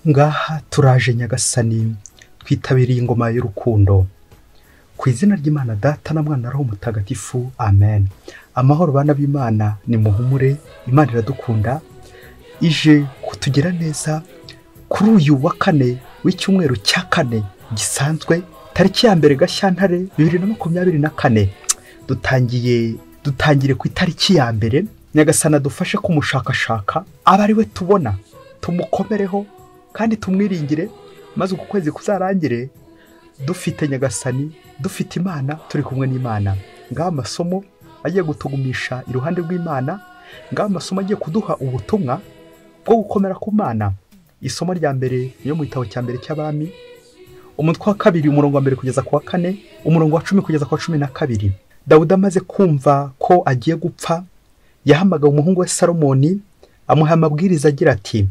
Ngaha turaje Nyagasani, twitabiriye ingoma y'urukundo. Ku izina ry'Imana Data na Mwana na Roho Mutagatifu, amen. Amahoro bana b'Imana, ni muhumure, Imana iradukunda, ije kutugira neza kuri uyu wa kane w'icyumweru cya kane gisanzwe, tariki ya mbere Gashyantare 2024. Dutangire ku itariki ya mbere. Nyagasana dufashe kumushakashaka, aba ari we tubona, tumukomereho kandi tumwiringire, maze uku kwezi kuzarangire dufite Nyagasani, dufite Imana, turi kumwe n'Imana. Ngaho amasomo agiye gutugumisha iruhande rw'Imana, ngaho amasomo agiye kuduha ubutumwa bwo gukomera ku Mana. Isomo rya mbere niyo mu gitabo cya mbere cy'Abami, umutwe wa 2 umurongo wa 1 kugeza ku wa 4, umurongo wa 10 kugeza ku wa 12. Dawudi amaze kumva ko agiye gupfa, yahamagaye umuhungu we Salomoni, amuha amabwiriza agira ati: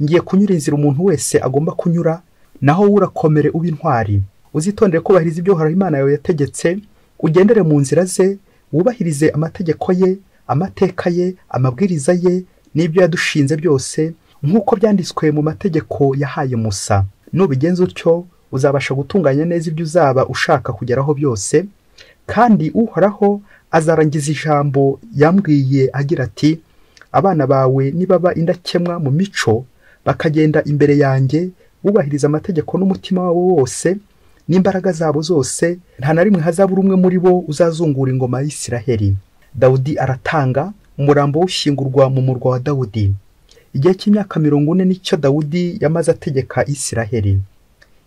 ngiye kunyura inzira umuntu wese agomba kunyura, naho urakomere ube intwari, uzitondere kubahiriza ibyo Uhoraho Imana yawe yategetse, ugendere mu nzira ze, wubahirize amategeko ye, amateka ye, amabwiriza ye n'ibyo yadushinze byose, nk'uko byanditswe mu mategeko yahaye Musa. Nubigenza utyo, uzabasha gutunganya neza ibyo uzaba ushaka kugeraho byose, kandi Uhoraho azarangiza ijambo yambwiye agira ati: abana bawe nibaba indakemwa mu mico, bakagenda imbere yanjye, bubahiriza amategeko n'umutima wabo wose n'imbaraga zabo zose, nta na rimwe hazabura umwe muri bo uzazungura ingoma y'Isiraheli. Dawudi aratanga, umurambo ushyingurwa mu murwa wa Dawudi. Igihe cy'imyaka 40 nicyo Dawudi yamaze ategeka Isiraheli.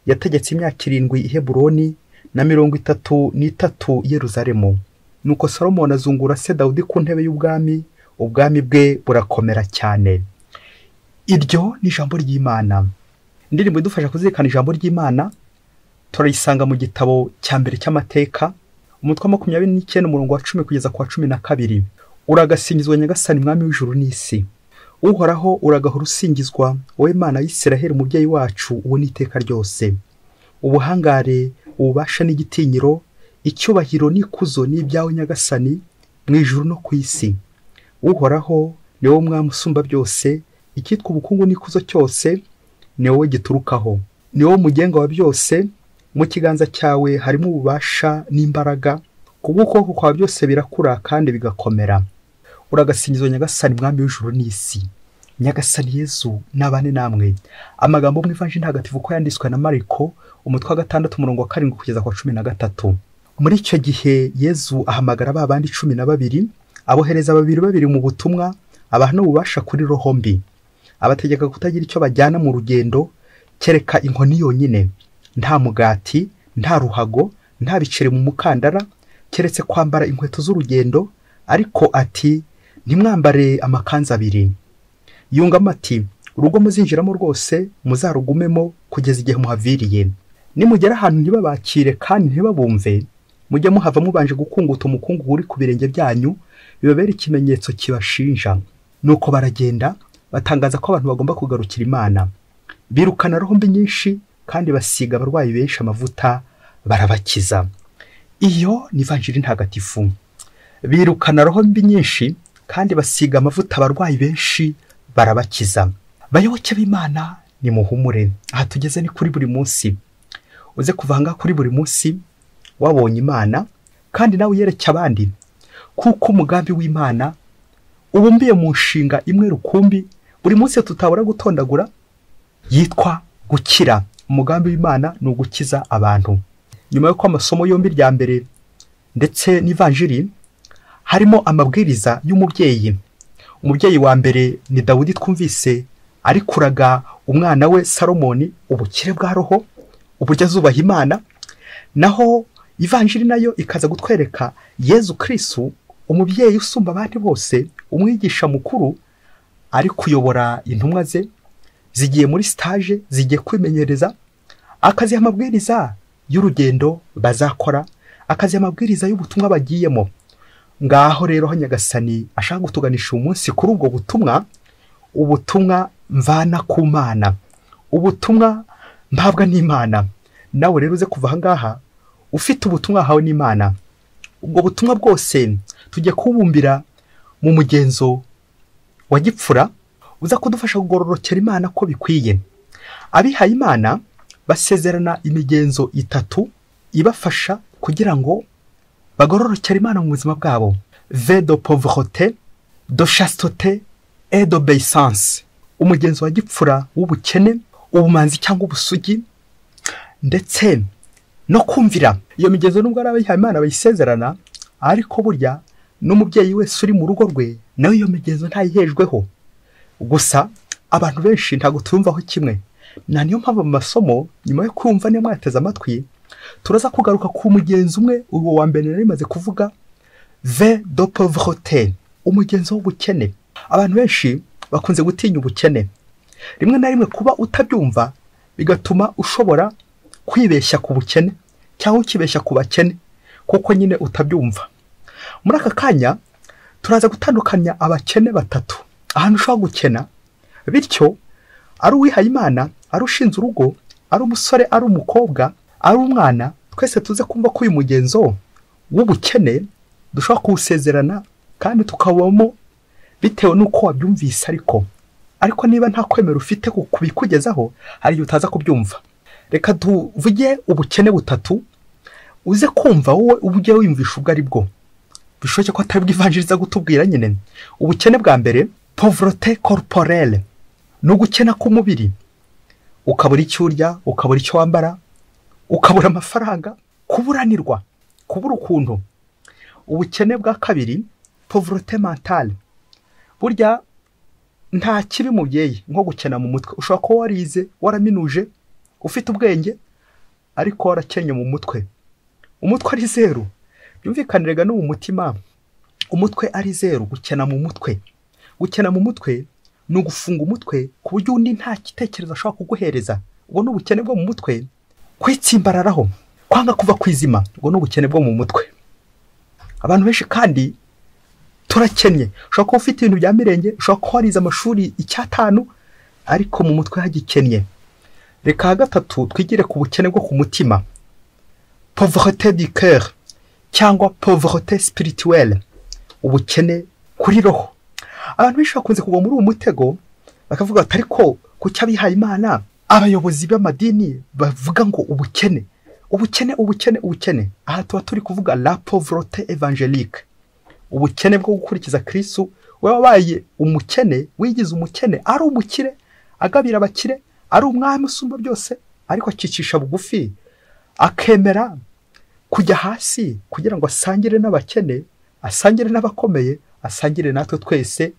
Yategetse imyaka 7 i Heburoni na 33 i Yerusalemu. Nuko Salomoni azungura se Dawudi ku ntebe y'ubwami, ubwami bwe burakomera cyane. Iryo ni ijambo ry'Imana. Indirimbo idufasha kuzirikana ijambo ry'Imana turayisanga mu gitabo cya mbere cy'amateka, umutwe wa 29 umurongo wa 10 kugeza ku wa 12. Uragasingizwa Nyagasani, mwami w'ijuru n'isi. Uhoraho uragahora usingizwa, wowe Mana y'Isiraheli, umubyeyi wacu, uwo n'iteka ryose. Ubuhangare, ububasha n'igitinyiro, icyubahiro n'ikuzo ni ibyawe Nyagasani, mu ijuru no ku isi. Uhoraho ni wowe mwami usumba byose, icyitwa ubukungu n'ikuzo cyose ni wowe giturukaho. Ni wowe mugenga wa byose, mu kiganza cyawe harimo ububasha n'imbaraga, kubukoko kwa byose birakura kandi bigakomera. Uragasingizwa Nyagasani, mwami w'ijuru n'isi. Nyagasani Yesu nabane namwe. Amagambo mu Ivanjili ntagatifu ko yanditswe na Mariko, umutwe wa 6 umurongo wa 7 kugeza ku wa 13. Muri icyo gihe Yesu ahamagara babandi 12, abohereza 2 mu butumwa, abaha n'ububasha kuri roho mbi, abategeka kutagira icyo bajyana mu rugendo kereka inkoni yonyine, nta mugati, nta ruhago, nta biceri mu mukandara, keretse kwambara inkweto z'urugendo, ariko ati: ntimwambare amakanzu 2. Yungamo ati: urugo muzinjiramo rwose muzarugumemo kugeza igihe muhaviriye. Nimugera ahantu ntibabakire kandi ntibabumve, mujye muhava mubanje gukunguta umukungugu uri ku birenge byanyu, bibabera ikimenyetso kibashinja. Nuko baragenda batangaza ko abantu bagomba kugarukira Imana. Birukana roho mbi nyinshi kandi basiga abarwayi benshi amavuta, barabakiza. Iyo ni Ivanjili ntagatifu. Birukana roho mbi nyinshi kandi basiga amavuta abarwayi benshi, barabakiza. Bayoboke b'Imana, ni muhumure. Aha tugeze ni kuri Buri Munsi. Uze kuvanga kuri Buri Munsi wabonye Imana kandi nawe yereke abandi, kuko umugambi w'Imana ubumbiye mu nshinga imwe rukumbi buri munsi tutabura gutondagura, yitwa gukira. Umugambi w'Imana ni ugukiza abantu. Nyuma y'uko amasomo yombi rya mbere ndetse n'Ivanjili harimo amabwiriza y'umubyeyi. Umubyeyi wa mbere ni Dawudi twumvise ari kuraga umwana we Salomoni ubukire bwa roho, uburyo azubaha Imana. Naho Ivanjili nayo ikaza gutwereka Yezu Kristo, umubyeyi usumba abandi bose, umwigisha mukuru, ari kuyobora intumwa ze zigiye muri stage, zigiye kwimenyereza, akaziha amabwiriza y'urugendo bazakora, akaziha amabwiriza y'ubutumwa bagiyemo. Ngaho rero Nyagasani ashaka gutuganisha umunsi kuri ubwo butumwa, ubutumwa mvana ku Mana, ubutumwa mpabwa n'Imana. Nawe rero uze kuva aha ngaha ufite ubutumwa hawe n'Imana. Ubwo butumwa bwose tujye kubumbira mu mugenzo wa gipfura, uza kudufasha kugororokera Imana ko bikwiye. abihaye Imana basezerana imigenzo itatu ibafasha kugira ngo bagororokere Imana mu buzima bwabo: ve de pauvreté, de chasteté et d'obéissance. Umugenzo wa gipfura w'ubukene, ubumanzi cyangwa ubusugi, ndetse no kumvira. Iyo migenzo nubwo ari abihaye Imana bayisezerana, ariko burya n'umubyeyi wese uri mu rugo rwe nawe iyo migenzo ntayihejweho. Gusa abantu benshi ntago tumvaho kimwe. Niyo mpamvu mu masomo nyuma yo kumva niyo mwateze amatwi turaza kugaruka ku mugenzo umwe, uwo wa mbere nari maze kuvuga, ve de pauvreté, umugenzo w'ubukene. Abantu benshi bakunze gutinya ubukene. Rimwe na rimwe kuba utabyumva bigatuma ushobora kwibeshya ku bukene cyangwa ukibeshya ku bakene kuko nyine utabyumva. Muri aka kanya turaza gutandukanya abakene batatu ahantu ushobora gukena, bityo ari uwihaye Imana, ari ushinze urugo, ari umusore, ari umukobwa, ari umwana, twese tuze kumva ko uyu mugenzo w'ubukene dushobora kuwusezerana kandi tukawubamo bitewe n'uko wabyumvise. Ariko niba nta kwemera ufite kubikugezaho, hari igihe utaza kubyumva. Reka tuvuge ubukene butatu uze kumva wowe ujye wiyumvisha ubwo ari bwo. Bishoboke ko atari bw'ivanjiriza gutubwira nyine. Ubukene bwa mbere, pauvreté corporelle, ni ugukena k'umubiri. Ukabura icyo urya, ukabura icyo wambara, ukabura amafaranga, kuburanirwa, kubura ukuntu. Ubukene bwa kabiri, pauvreté mentale. Burya nta kibi mubyeyi nko gukena mu mutwe. Ushobora kuba warize, waraminuje, ufite ubwenge, ariko warakenye mu mutwe. Umutwe ari zeru. Byumvikanirega no mu mutima, umutwe ari zeru. Gukena mu mutwe, gukena mu mutwe ni ugufunga umutwe ku buryo undi nta gitekerezo ashobora kuguhereza. Ubwo ni ubukene bwo mu mutwe. Kwitsimbararaho, kwanga kuva kwizima, ubwo ni ubukene bwo mu mutwe. Abantu benshi kandi turakennye. Ushobora kuba ufite ibintu bya mirenge, ushobora kuba warize amashuri 5, ariko mu mutwe hagikennye. Reka gatatu twigire ku bukene bwo ku mutima, pauvreté du cœur cyangwa pauvreté spirituelle, ubukene kuri roho. Abantu benshi bakunze kugwa muri uwo mutego bakavuga ati ariko ku cyabihaye Imana abayobozi b'amadini bavuga ngo ubukene. Aha tuba turi kuvuga la pauvreté évangélique, ubukene bwo gukurikiza Kristo. Wabaye umukene, wigize umukene, ari umukire, agabira abakire, ari umwami usumba byose, ariko akicisha bugufi, akemera kujya hasi kugira ngo asangire n'abakene, asangire n'abakomeye, asangire natwe twese,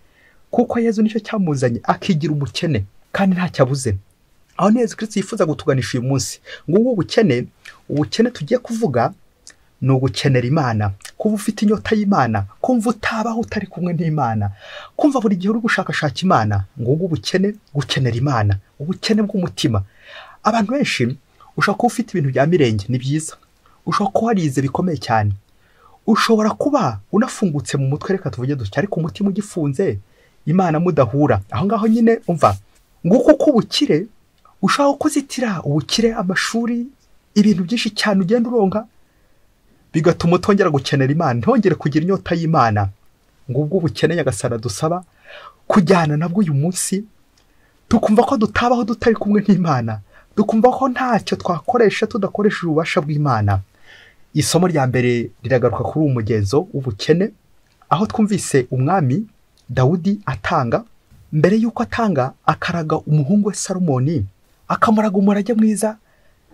kuko Yesu nicyo cyamuzanye, akigira umukene kandi nta cyabuze. Aho Yesu Kristo yifuza gutuganisha uyu munsi ngo ubu ubukene tugiye kuvuga ni ugukenera Imana, kuba ufite inyota y'Imana, kumva utabaho utari kumwe n'Imana, kumva buri gihe uri gushakashaka Imana. ngo ubukene, gukenera Imana, ubukene bw'umutima. Abantu benshi ushobora kuba ufite ibintu bya mirenge, ni byiza. Ushobora kuba warize bikomeye cyane, ushobora kuba unafungutse mu mutwe, reka tuvuge dutya, ariko umutima ugifunze, Imana mudahura. Aho ngaho nyine umva nguko ko ubukire ushobora kuzitira ubukire, amashuri, ibintu byinshi cyane ugenda uronka, bigatuma utongera gukenera Imana, ntongere kugira inyota y'Imana. Ngubwo ubukene Nyagasani dusaba kujyana nabwo uyu munsi, tukumva ko dutabaho dutari kumwe n'Imana, dukumva ko ntacyo twakoresha tudakoresha ububasha bw'Imana. Isomo rya mbere riragaruka kuri uwo mugenzo w'ubukene, aho twumvise umwami Dawudi atanga, mbere y'uko atanga akaraga umuhungu we Salomoni, akamuraga umurage mwiza,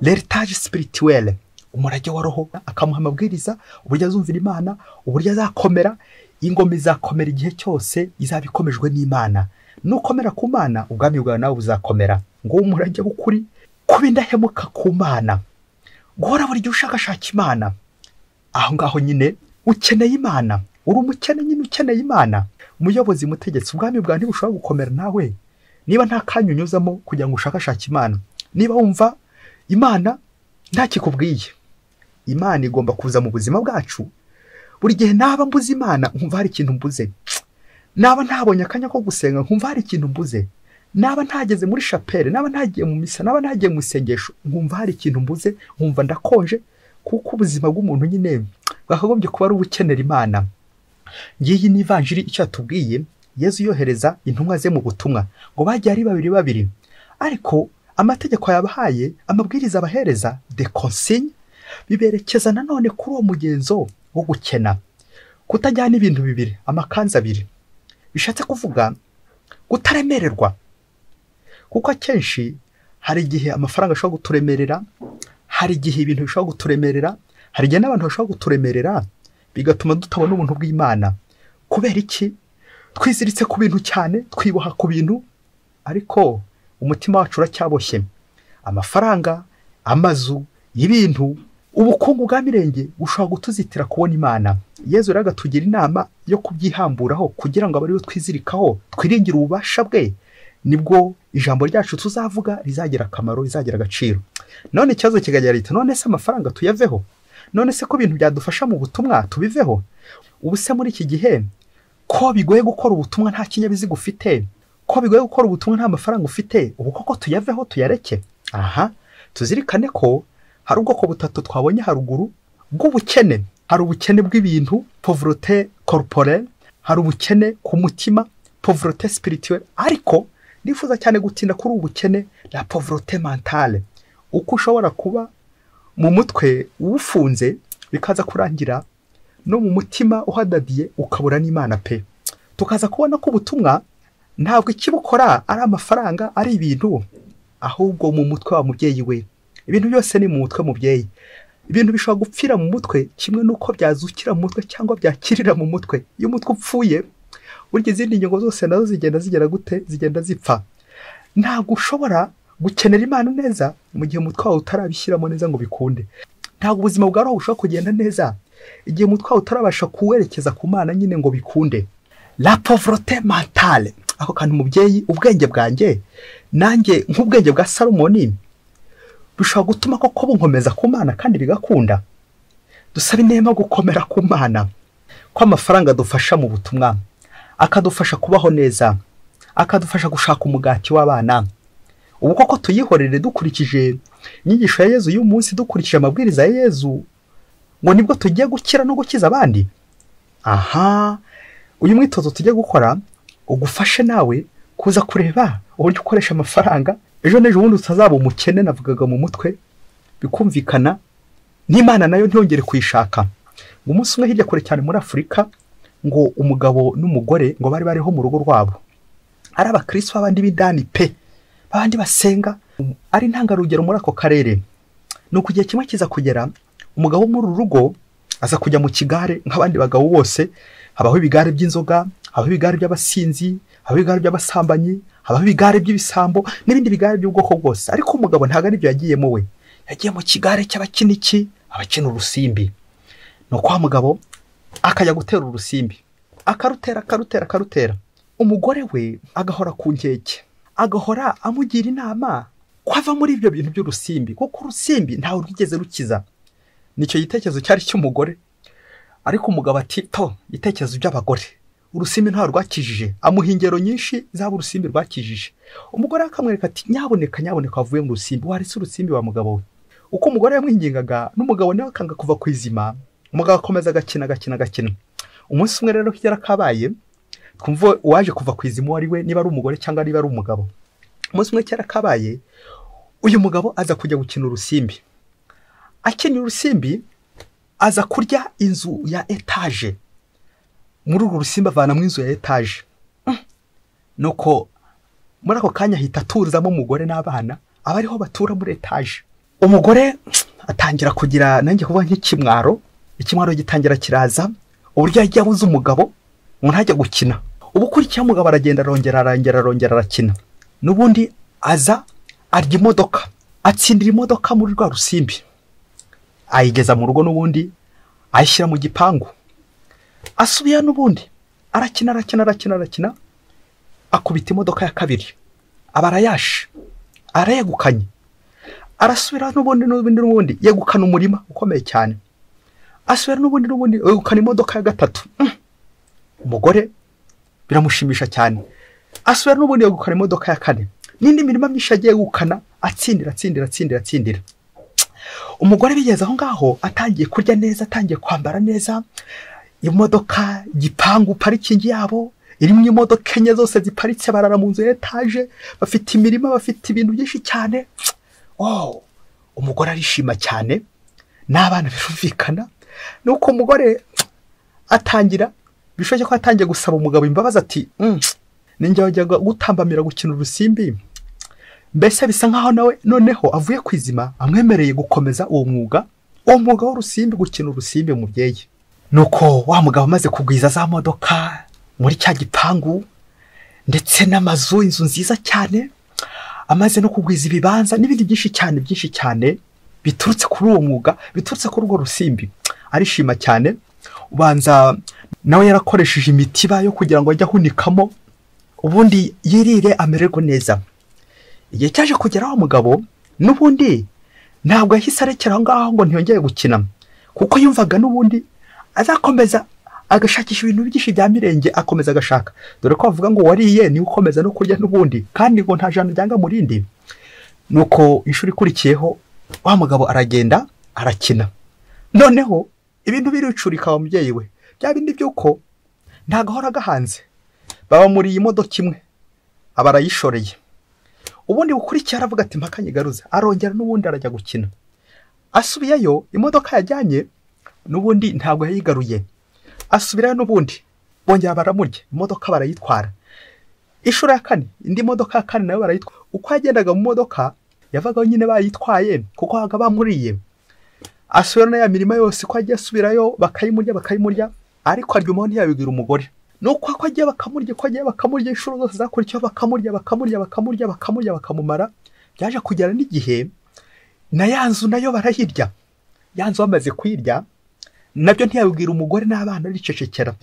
l'héritage spirituel, umurage wa roho, akamuha amabwiriza uburyo azumvira Imana, uburyo azakomera. Ingoma izakomera igihe cyose izaba ikomejwe n'Imana. Nukomera ku Mana, ubwami bwawe nawe buzakomera. ngo umurage w'ukuri, kuba indahemuka ku Mana, guhora buri gihe ushakashaka Imana. Aho ngaho nyine ukeneye Imana, uri umukene nyine ukeneye Imana. Umuyobozi, mutegetsi, ubwami bwawe ntibushobora gukomera nawe niba nta kanya unyuzamo kugira ngo ushakashake Imana. Niba wumva Imana nta kikubwiye, Imana igomba kuza mu buzima bwacu. Buri gihe naba mbuze Imana nkumva hari ikintu mbuze, naba ntabonye akanya ko gusenga nkumva hari ikintu mbuze, naba ntageze muri chapelle, naba ntagiye mu misa, naba ntagiye mu isengesho nkumva hari ikintu mbuze, nkumva ndakonje. Kuko ubuzima bw'umuntu nyine bwakagombye kuba ari ubukenera Imana. Ngiyi ni ivanjiri icyo atubwiye. Yesu yohereza intumwa ze mu butumwa ngo bajye ari babiri, ariko amategeko yabahaye, amabwiriza abahereza, de consigne, biberekeza nanone kuri uwo mugenzo wo gukena, kutajyana ibintu bibiri, amakanzu abiri. Bishatse kuvuga kutaremererwa, kuko akenshi hari igihe amafaranga ashobora guturemerera, hari igihe ibintu bishobora guturemerera, hari igihe n'abantu bashobora guturemerera, bigatuma tutabona ubuntu bw'Imana. Kubera iki? Twiziritse ku bintu cyane, twiboha ku bintu, ariko umutima wacu uracyaboshye. Amafaranga, amazu, ibintu, ubukungu bwa mirenge bushobora gutuzitira kubona Imana. Yezu rero agatugira inama yo kubyihamburaho kugira ngo abariwe twizirikaho, twiringire ububasha bwe, nibwo ijambo ryacu tuzavuga rizagira akamaro, rizagira agaciro. None ikibazo kigajya leta, none se amafaranga tuyaveho? None se ko ibintu byadufasha mu butumwa tubiveho? Ubu se muri iki gihe ko bigoye gukora ubutumwa nta kinyabiziga ufite, ko bigoye gukora ubutumwa nta mafaranga ufite, ubu koko tuyaveho tuyareke? Aha, tuzirikane ko hari ubwoko butatu twabonye haruguru bw'ubukene. Hari ubukene bw'ibintu, pauvreté corporelle, hari ubukene ku mutima, pauvreté spirituelle, ariko nifuza cyane gutinda kuri ubukene, la pauvreté mentale. Uko ushobora kuba mu mutwe ufunze bikaza kurangira no mu mutima uhadadiye ukabura n'Imana pe. Tukaza kubona ko ubutumwa ntabwo ikibukora ari amafaranga, ari ibintu, ahubwo mu mutwe wa mubyeyi we. Ibintu byose ni mu mutwe mubyeyi. Ibintu bishobora gupfira mu mutwe kimwe nuko byazukira mu mutwe cyangwa byakirira mu mutwe. Iyo umutwe upfuye, burya izindi ngingo zose nazo zigenda zigera gute? Zigenda zipfa. Ntabwo ushobora gukenera Imana neza mu gihe umutwe wawe utarabishyiramo neza ngo bikunde. Ntabwo ubuzima bwawe bushobora kugenda neza igihe umutwe wawe utarabasha kuwerekeza ku Mana nyine ngo bikunde. La pauvreté mentale. Ako kandi umubyeyi, ubwenge bwanjye nanjye nk'ubwenge bwa Salomoni bishobora gutuma koko bunkomeza ku Mana kandi bigakunda. Dusaba inema gukomera ku Mana, ko amafaranga adufasha mu butumwa, akadufasha kubaho neza, akadufasha gushaka umugati w'abana. Ubu koko tuyihorere dukurikije inyigisho ya Yezu y'uyu munsi, dukurikije amabwiriza ya Yezu, ngo nibwo tugiye gukira no gukiza abandi. Aha, uyu mwitozo tugiye gukora ugufashe nawe kuza kureba uburyo ukoresha amafaranga. Ejo n'ejo bundi utazaba umukene navugaga mu mutwe, bikumvikana n'Imana nayo ntiyongere kuyishaka. Ngo umunsi umwe hirya kure cyane muri Afurika, ngo umugabo n'umugore ngo bari bariho mu rugo rwabo, ari abakristo b'abandi b'indani pe, babandi basenga, ari ntangarugero muri ako karere. Nuko igihe kimwe kiza kugera, umugabo muri uru rugo aza kujya mu kigare nk'abandi bagabo bose. Habaho ibigare by'inzoga, habaho ibigare by'abasinzi, habaho ibigare by'abasambanyi, habaho ibigare by'ibisambo n'ibindi bigare by'ubwoko bwose. Ariko umugabo ntago ari byo yagiyemo we, yagiye mu kigare cy'abakiniki, abakina urusimbi. Nuko wa mugabo akajya gutera urusimbi, akarutera. Umugore we agahora ku nkeke, agahora amugira inama kwava muri ibyo bintu by'urusimbi, kuko urusimbi ntawe rwigeze rukiza. Nicyo gitekerezo cyari cy'umugore. Ariko umugabo ati to, igitekerezo by'abagore, urusimbi ntawe rwakijije, amuha ingero nyinshi zaba urusimbi rwakijije. Umugore akamwereka ati nyaboneka wavuye mu rusimbi, waretse urusimbi wa mugabo we. Uko umugore yamwingingaga n'umugabo nawe akanga kuva ku izima, umugabo akomeza agakina. Umunsi umwe rero kigera kabaye, twumva uwaje kuva ku izima ari we, niba ari umugore cyangwa niba ari umugabo. Umunsi umwe kera kabaye, uyu mugabo aza kujya gukina urusimbi. Akina urusimbi, aza kurya inzu ya etage. Muri urwo rusimbi avanamo inzu ya etage. Nuko muri ako kanya hita turizamo umugore n'abana, abariho batura muri etage. Umugore atangira kugira nanjye kuba nk'ikimwaro, ikimwaro gitangira kiraza, uburyo yagiye abuza umugabo ngo ntajya gukina. Ubu kurikiye umugabo aragenda arongera arakina. Nubundi aza arya imodoka, atsindira imodoka muri rwa rusimbi, ayigeza mu rugo, nubundi ayishyira mu gipangu. Asubiye n'ubundi arakina, akubita imodoka ya kabiri, abarayashe, arayegukanye. Arasubira n'ubundi yegukana umurima ukomeye cyane. Asubira n'ubundi yegukana imodoka ya gatatu. Umugore biramushimisha cyane. Asubira n'ubundi yegukana imodoka ya kane. N'indi mirima myinshi agiye yegukana, atsindira. Umugore bigeze aho ngaho atangiye kurya neza, atangiye kwambara neza, imodoka, gipangu, parikingi yabo, irimo imodoka enye zose ziparitse, barara mu nzu ya etaje, bafite imirima, bafite ibintu byinshi cyane. Umugore arishima cyane, n'abana birumvikana. Nuko umugore atangira, bishoboke ko atangiye gusaba umugabo imbabazi ati ninjye wajyaga gutambamira gukina urusimbi. Mbese bisa nkaho nawe noneho avuye kwizima, amwemereye gukomeza uwo mwuga w'urusimbi, gukina urusimbi mubyeyi. Nuko wa mugabo amaze kugwiza za modoka muri cya gipangu ndetse n'amazu, inzu nziza cyane, amaze no kugwiza ibibanza n'ibindi byinshi cyane biturutse kuri uwo mwuga, biturutse kuri urwo rusimbi, arishima cyane. Ubanza nawe yarakoresheje imitiba yo kugira ngo ajye ahunikamo, ubundi yirire amererwe neza. Igihe cyaje kugera wa mugabo n'ubundi ntabwo yahise arekera aho ngaho ngo ntiyongeye gukina, kuko yumvaga n'ubundi azakomeza agashakisha ibintu byinshi bya mirenge, akomeza agashaka. Dore ko bavuga ngo wariye ni ukomeza no kurya n'ubundi, kandi ngo nta jana ryanga murindi. Nuko inshuro ikurikiyeho wa mugabo aragenda arakina. Noneho ibintu biricurika wa mubyeyi we, bya bindi by'uko ntagahora gahanze. Baba muri iyi modoka imwe, abarayishoreye. Ubundi bukurikiye aravuga ati mpakanyigaruza, arongera n'ubundi arajya gukina. Asubiyeyo imodoka yajyanye n'ubundi ntabwo yayigaruye, asubirayo n'ubundi bongera baramurya, imodoka barayitwara. Inshuro ya kane, indi modoka ya kane nayo barayitwara. Uko yagendaga mu modoka yavaga nyine bayitwaye, kuko baga bamuriye. Asubira na ya mirima yose, ko agiye asubirayo bakayimurya, ariko aryumaho ntiyabibwira umugore. Nuko ko agiye bakamurya inshuro zose zakurikiyeho, bakamurya bakamumara. Byaje kugera n'igihe na ya nzu nayo barayirya. Ya nzu bamaze kuyirya nabyo ntiyabibwira umugore n'abana, aricecekera.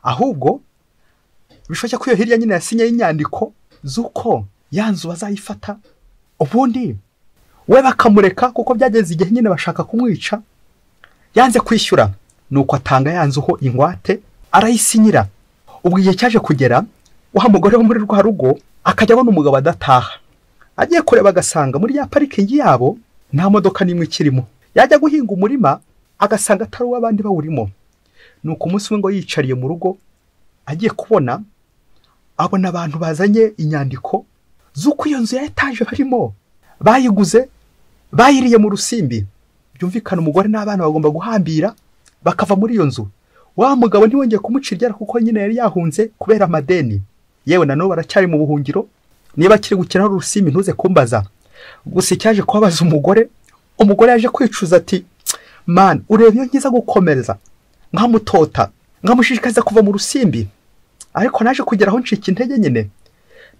Ahubwo bishoboke ko iyo hirya nyine yasinye inyandiko z'uko ya nzu bazayifata, ubundi we bakamureka, kuko byageze igihe nyine bashaka kumwica. Yanze kwishyura, nuko atanga ya nzu ho ingwate, arayisinyira. Ubwo igihe cyaje kugera, wa mugore wo muri rwa rugo akajya abona umugabo adataha. Agiye kureba agasanga muri ya parikingi yabo nta modoka n'imwe ikirimo. Yajya guhinga umurima agasanga atari uw'abandi bawurimo. Nuko umunsi umwe ngo yicariye mu rugo, agiye kubona, abona abantu bazanye inyandiko z'uko iyo nzu ya etaje barimo bayiguze, bayiriye mu rusimbi. Byumvikana umugore n'abana bagomba guhambira bakava muri iyo nzu. Wa mugabo ntiwongeye kumuciryara, kuko nyine yari yahunze kubera amadeni. Yewe na none baracyari mu buhungiro. Niba kiri gukina urusimbi ntuze kumbaza. Gusa cyaje kubabaza umugore yaje kwicuza ati, man, urebe iyo ngiza gukomereza nkamutota, nkamushishikaza kuva mu rusimbi, ariko naje kugeraho ncika intege nyine.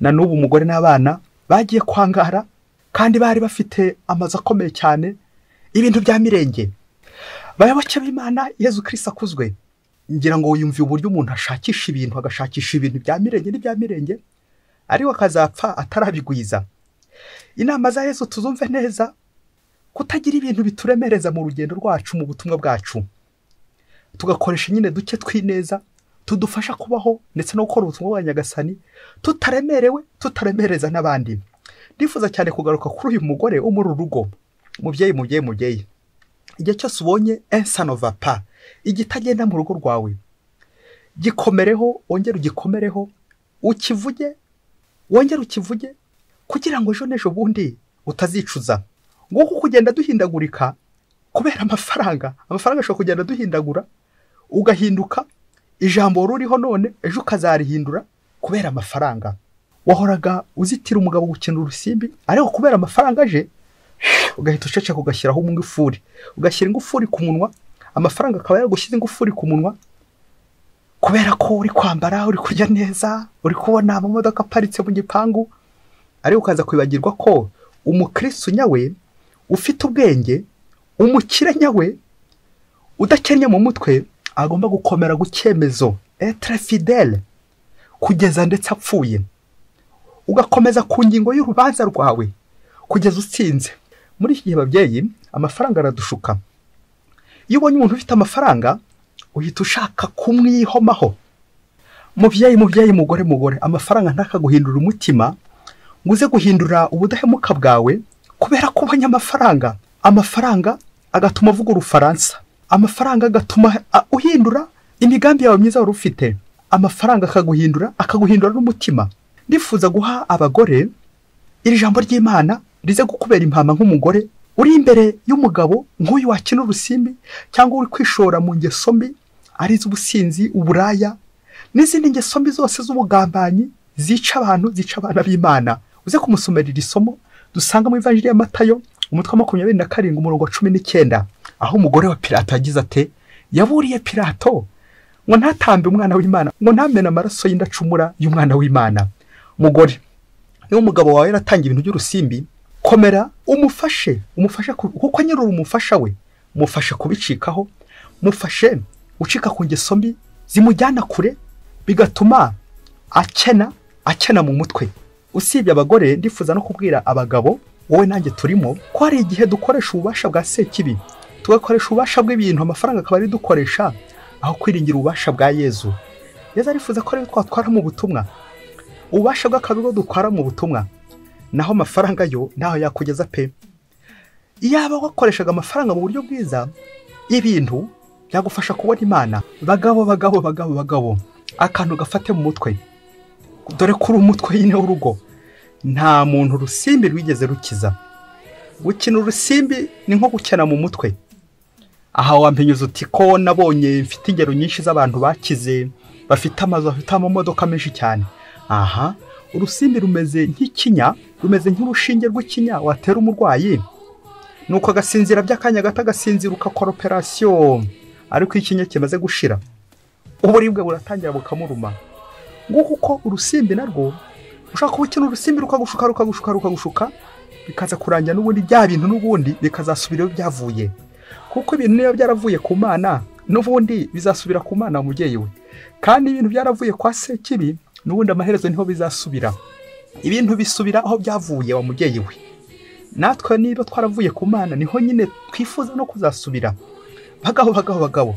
Na n'ubu umugore n'abana bagiye kwangara, kandi bari bafite amazu akomeye cyane, ibintu bya mirenge. Bayoboke b'Imana, Yezu Kristo akuzwe. Ngira ngo yumve uburyo umuntu ashakisha ibintu, agashakisha ibintu bya mirenge n'ibya mirenge, ariko akazapfa atarabigwiza. Inama za Yesu tuzumve neza, kutagira ibintu bituremereza mu rugendo rwacu, mu butumwa bwacu. Tugakoresha nyine duke twineza, tudufasha kubaho ndetse no gukora ubutumwa bwa Nyagasani, tutaremereza n'abandi. Ndifuza cyane kugaruka kuri uyu mugore wo muri urugo. Mubyeyi, igihe cyose ubonye ensanova pa, igitagenda mu rugo rwawe, gikomereho, wongere ugikomereho, ukivuge, wongere ukivuge, kugira ngo ejo n'ejo bundi utazicuza. Nguko kugenda duhindagurika kubera amafaranga ashobora kugenda duhindagura, ugahinduka ijambo ruriho none ejo ukazarihindura kubera amafaranga. Wahoraga uzitira umugabo gukina urusimbi, ariko kubera amafaranga aje ugahita uceceka, ugashyiraho ingufuri, ugashyira ingufuri ku munwa. Amafaranga akaba yagushyize ingufuri ku munwa, kubera ko uri kwambara, uri kurya neza, uri kubona amamodoka aparitse mu gipangu, ariko ukaza kwibagirwa ko umukristo nyawe ufite ubwenge, umukire nyawe udakennye mu mutwe, agomba gukomera gucyemezo, être fidèle, kugeza ndetse apfuye. Ugakomeza ku ngingo y'urubanza rwawe kugeza utsinze. Muri iki gihe babyeyi, amafaranga aradushuka. Iyo ubonye umuntu ufite amafaranga, uhita ushaka kumwihomaho. Mubyeyi, mugore, amafaranga ntakaguhindura umutima, ngo uze guhindura ubudahemuka bwawe kubera ko ubonye amafaranga. Amafaranga agatuma uvuga urufaransa, amafaranga agatuma uhindura imigambi yawe myiza wari ufite. amafaranga akaguhindura n'umutima. Ndifuza guha abagore iri jambo ry'Imana rize gukubera impama nk'umugore uri imbere y'umugabo nk'uyu wakina urusimbi cyangwa uri kwishora mu ngeso mbi ari z'ubusinzi, uburaya n'izindi ngeso mbi zose z'ubugambanyi zica abana b'Imana. Uze kumusomera iri somo dusanga mu ivanjiri ya Matayo umutwe wa 27 umurongo wa 19, aho umugore wa Pilato yagize ate, yaburiye Pilato ngo ntatambe umwana w'Imana, ngo ntamena amaraso y'indacumura y'umwana w'Imana. Mugore, niyo umugabo wawe yaratanga ibintu by'urusimbi, komera umufashe kuko nyirura umufasha we, mufashe kubicikaho, mufashe ucika ku ngeso mbi zimujyana kure, bigatuma akena mu mutwe. Usibye abagore, ndifuza no kubwira abagabo, wowe nanjye turimo, ko hari igihe dukoresha ububasha bwa sekibi, tugakoresha ububasha bw'ibintu, amafaranga akaba ari dukoresha aho kwiringira ububasha bwa Yesu. Yesu arifuza ko rero twatwara mu butumwa, ububasha bw'akabigo dutwara mu butumwa, naho amafaranga yo naho yakugeza pe. Iyaba wakoreshaga amafaranga mu buryo bwiza, ibintu byagufasha kubona Imana. Bagabo, akantu gafate mu mutwe, dore kuri umutwe yine w'urugo nta muntu urusimbi rwigeze rukiza. Gukina urusimbi ni nko gukena mu mutwe. Aha wampenyuza uti ko nabonye mfite ingero nyinshi z'abantu bakize, bafite amazu, bafite amamodoka menshi cyane. Aha, urusimbi rumeze nk'ikinya, rumeze nk'urushinge rw'ikinya watera umurwayi, nuko agasinzira by'akanya gato, agasinzira ukakora operation, ariko ikinya kimaze gushira uburibwe buratangira bukamuruma. Nguko uko urusimbi narwo ushaka gukina urusimbi rukagushuka bikaza kurangira n'ubundi bya bintu n'ubundi bikazasubira byavuye, kuko ibintu niyo byaravuye ku Mana n'ubundi bizasubira ku Mana umubyeyi we, kandi ibintu byaravuye kwa sekibi n'ubundi amaherezo niho bizasubira. Ibintu bisubira aho byavuye wa mubyeyi we. Natwe niba twaravuye ku Mana niho nyine twifuza no kuzasubira. Bagabo,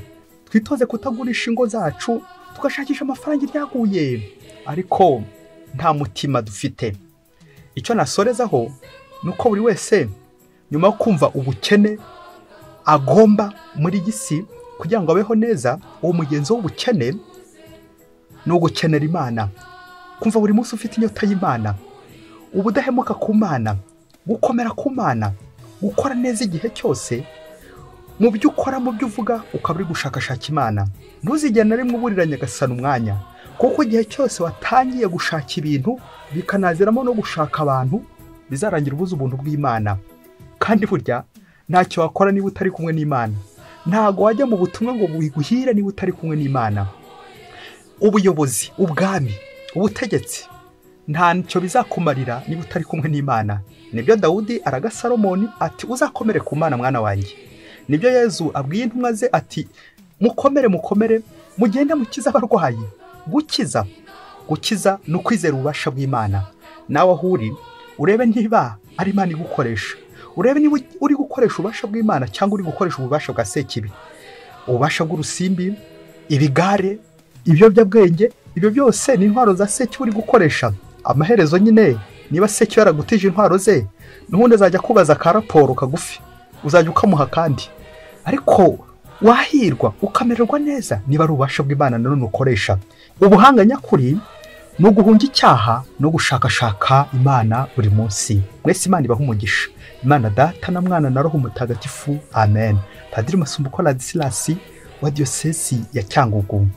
twitoze kutagurisha ingo zacu tugashakisha amafaranga iryaguye, ariko nta mutima dufite. Icyo nasorezaho nuko buri wese nyuma yo kumva ubukene agomba muri gisi kugira ngo abeho neza, uwo mugenzo w'ubukene no gukenera Imana. Kumva buri munsi ufite inyota y'Imana, ubudahemuka ku Mana, gukomera ku Mana, gukora neza igihe cyose, mu byo ukora, mu byo uvuga, ukaba uri gushakashaka Imana. Ntuzigere na rimwe uburira Nyagasani umwanya, kuko igihe cyose watangiye gushaka ibintu bikanaziramo no gushaka abantu, bizarangira ubuze ubuntu bw'Imana. Kandi burya ntacyo wakora niba utari kumwe n'Imana. Ntago wajya mu butumwa ngo biguhire niba utari kumwe n'Imana. Ubuyobozi, ubwami, ubutegetsi ntacyo bizakumarira niba utari kumwe n'Imana. Nibyo Dawudi araga Salomoni ati uzakomere ku Mana mwana wanjye. Nibyo Yesu abwiye intumwa ze ati mukomere mugende mukiza abarwayi. Gukiza no kwizera ububasha bw'Imana. Nawe ahuri urebe niba ari Imana igukoresha, urebe niba uri gukoresha ububasha bw'Imana cyangwa uri gukoresha ububasha bwa sekibi, ububasha bw'urusimbi, ibigare, ibiyobyabwenge. Ibyo byose ni intwaro za sekibi uri gukoresha. Amaherezo nyine niba sekibi yaragutije intwaro ze, n'ubundi azajya kubaza ka raporo kagufi, uzajya ukamuha kandi, ariko wahirwa ukamererwa neza niba ari ububasha bw'Imana none ukoresha. Ubuhanga nyakuri no guhunga icyaha no gushakashaka Imana buri munsi. Mwese Imana ibaha umugisha. Imana Data na Mwana na Roho Mutagatifu. Amen. Padiri Masumbuko Ladislas wa Diocese ya Cyangugu.